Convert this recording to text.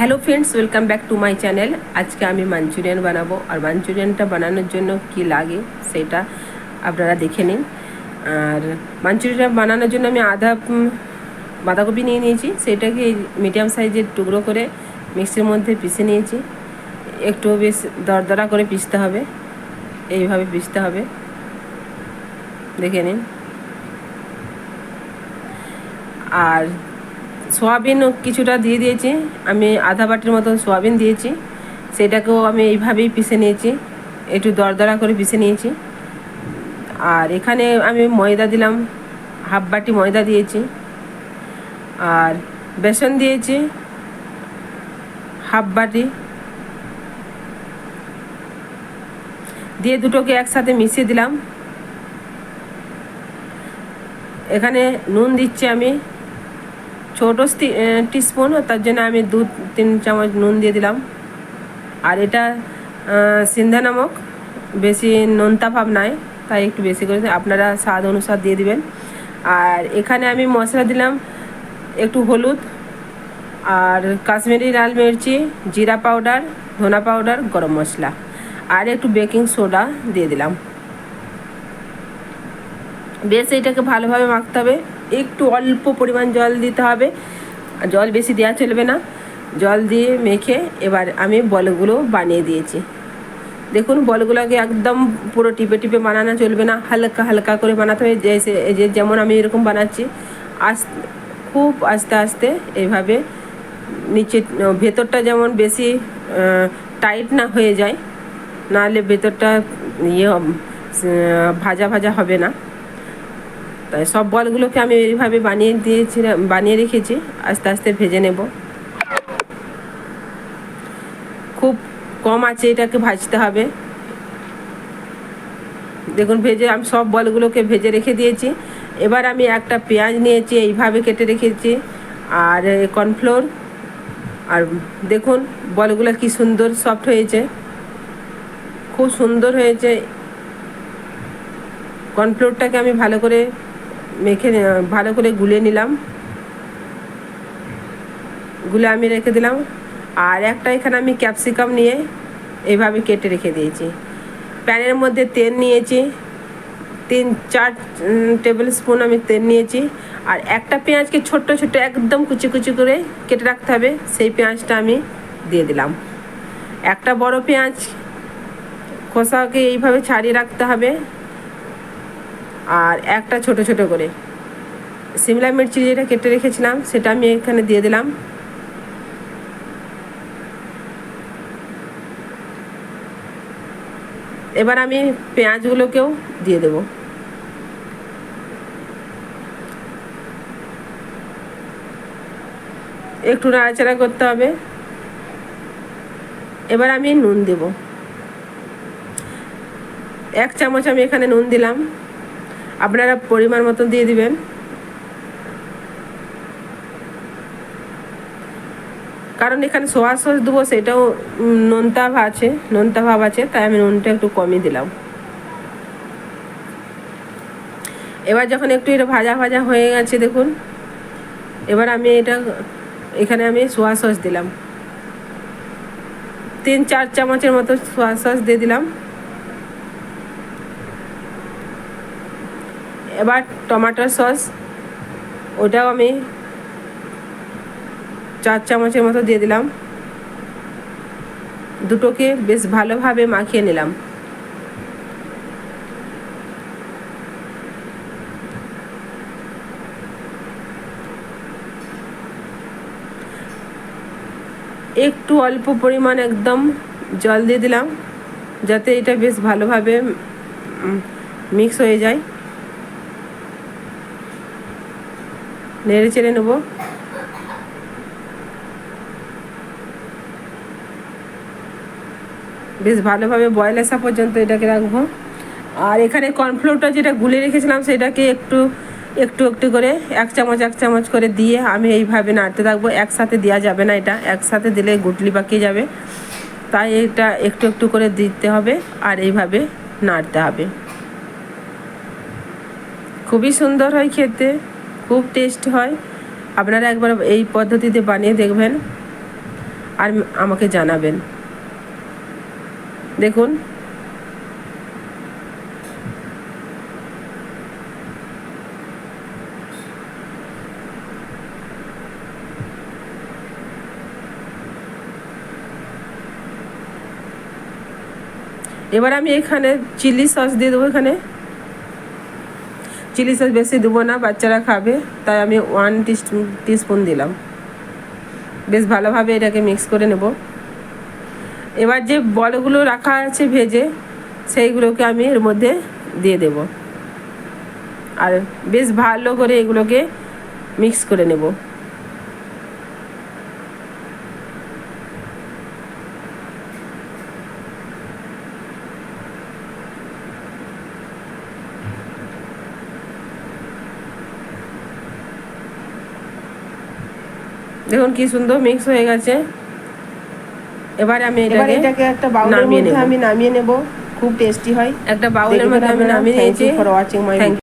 Hello friends, welcome back to my channel. আজকে আমি Manchurian বানাবো, আর মাঞ্চুরিয়ানটা বানানোর জন্য কি লাগে সেটা আপনারা দেখে নিন। আর মাঞ্চুরিয়ান বানানোর জন্য আমি আধা বাঁধাকপি নিয়ে নিয়েছি, সেটাকে মিডিয়াম সাইজের টুকরো করে মিক্সির মধ্যে পিষে নিয়েছি। একটু বেশ দরদরা করে পিষতে হবে, এইভাবে পিষতে হবে, দেখে নিন। আর সোয়াবিন কিছুটা দিয়ে দিয়েছি, আমি আধা বাটির মতন সোয়াবিন দিয়েছি, সেটাকেও আমি এইভাবেই পিষে নিয়েছি, একটু দরদরা করে পিষে নিয়েছি। আর এখানে আমি ময়দা দিলাম, হাফ বাটি ময়দা দিয়েছি, আর বেসন দিয়েছি হাফ বাটি, দিয়ে দুটোকে একসাথে মিশিয়ে দিলাম। এখানে নুন দিচ্ছি আমি ছোটো টিস্পুন, তার জন্য আমি 2-3 চামচ নুন দিয়ে দিলাম। আর এটা সিন্ধা নামক, বেশি নোনতা ভাব নাই, তাই একটু বেশি করে আপনারা স্বাদ অনুসার দিয়ে দিবেন। আর এখানে আমি মশলা দিলাম একটু হলুদ, আর কাশ্মীরি লাল মির্চি, জিরা পাউডার, ধনা পাউডার, গরম মশলা, আর একটু বেকিং সোডা দিয়ে দিলাম। বেশ এটাকে ভালোভাবে মাখতে হবে, একটু অল্প পরিমাণ জল দিতে হবে, জল বেশি দেওয়া চলবে না। জল দিয়ে মেখে এবার আমি বলগুলো বানিয়ে দিয়েছি। দেখুন, বলগুলোকে একদম পুরো টিপে টিপে বানানো চলবে না, হালকা হালকা করে বানাতে হবে। যেমন আমি এরকম বানাচ্ছি, খুব আস্তে আস্তে এইভাবে নিচে, ভেতরটা যেমন বেশি টাইট না হয়ে যায়, নাহলে ভেতরটা ভাজা ভাজা হবে না। তাই সব বলগুলোকে আমি এইভাবে বানিয়ে রেখেছি, আস্তে আস্তে ভেজে নেব। খুব কম আছে এটাকে ভাজতে হবে। দেখুন, আমি সব বলগুলোকে ভেজে রেখে দিয়েছি। এবার আমি একটা পেঁয়াজ নিয়েছি, এইভাবে কেটে রেখেছি, আর কর্নফ্লোর। আর দেখুন বলগুলো কি সুন্দর সফট হয়েছে, খুব সুন্দর হয়েছে। কর্নফ্লোরটাকে আমি ভালো করে ভালো করে গুলে নিলাম, গুলে আমি রেখে দিলাম। আর একটা এখানে আমি ক্যাপসিকাম নিয়ে এইভাবে কেটে রেখে দিয়েছি। প্যানের মধ্যে তেল নিয়েছি, 3-4 টেবিল স্পুন আমি তেল নিয়েছি। আর একটা পেঁয়াজকে ছোট্ট ছোট্ট একদম কুচি কুচি করে কেটে রাখতে হবে, সেই পেঁয়াজটা আমি দিয়ে দিলাম। একটা বড় পেঁয়াজ খোসাকে এইভাবে ছাড়িয়ে রাখতে হবে। আর একটা ছোট ছোট করে শিমলা মির্চি যেটা কেটে রেখেছিলাম, সেটা আমি এখানে দিয়ে দিলাম। এবার আমি পেঁয়াজগুলোকেও দিয়ে দেব। একটু নাড়াচাড়া করতে হবে। এবার আমি নুন দেব, 1 চামচ আমি এখানে নুন দিলাম, আপনারা পরিমাণ মতো দিয়ে দিবেন। কারণ এখানে সোয়া সস দেবো, সেটাও নোনতা ভাব আছে, তাই আমি নুনটা একটু কমই দিলাম। এবার যখন একটু এটা ভাজা ভাজা হয়ে গেছে, দেখুন, এবার আমি এখানে আমি সোয়া সস দিলাম, 3-4 চামচের মতো সোয়া সস দিয়ে দিলাম। এবার টমেটো সস, ওটাও আমি 4 চামচের মতো দিয়ে দিলাম। দুটোকে বেশ ভালোভাবে মাখিয়ে নিলাম। একটু অল্প পরিমাণ একদম জল দিয়ে দিলাম, যাতে এটা বেশ ভালোভাবে মিক্স হয়ে যায়। নেড়ে চেড়ে নেব। বেশ ভালোভাবে বয়েল আসা পর্যন্ত এটাকে রাখবো। আর এখানে কর্নফ্লোরটা যেটা গুলে রেখেছিলাম, সেটাকে একটু একটু একটু করে 1 চামচ করে দিয়ে আমি এইভাবে নাড়তে থাকবো। একসাথে দেওয়া যাবে না, এটা একসাথে দিলে গুটলি পাকিয়ে যাবে, তাই এটা একটু একটু করে দিতে হবে, আর এইভাবে নাড়তে হবে। খুবই সুন্দর হয় খেতে, খুব টেস্ট হয়। আপনারা একবার এই পদ্ধতিতে বানিয়ে দেখবেন। আর আমাকে জানাবেন। দেখুন এবার আমি এখানে চিলি সস দিয়ে দেবো। এখানে চিলি সস বেশি দেবো না, বাচ্চারা খাবে, তাই আমি 1 টিস্পুন দিলাম। বেশ ভালোভাবে এটাকে মিক্স করে নেব। এবার যে বলগুলো রাখা আছে ভেজে, সেইগুলোকে আমি এর মধ্যে দিয়ে দেব আর বেশ ভালো করে এগুলোকে মিক্স করে নেব। দেখুন কি সুন্দর মিক্স হয়ে গেছে। এবার আমি এটাকে একটা বাউলের মধ্যে আমি নামিয়ে নেব। খুব টেস্টি হয়। একটা বাউলের মধ্যে আমি নামিয়ে নিয়েছি। Thank you for watching my video.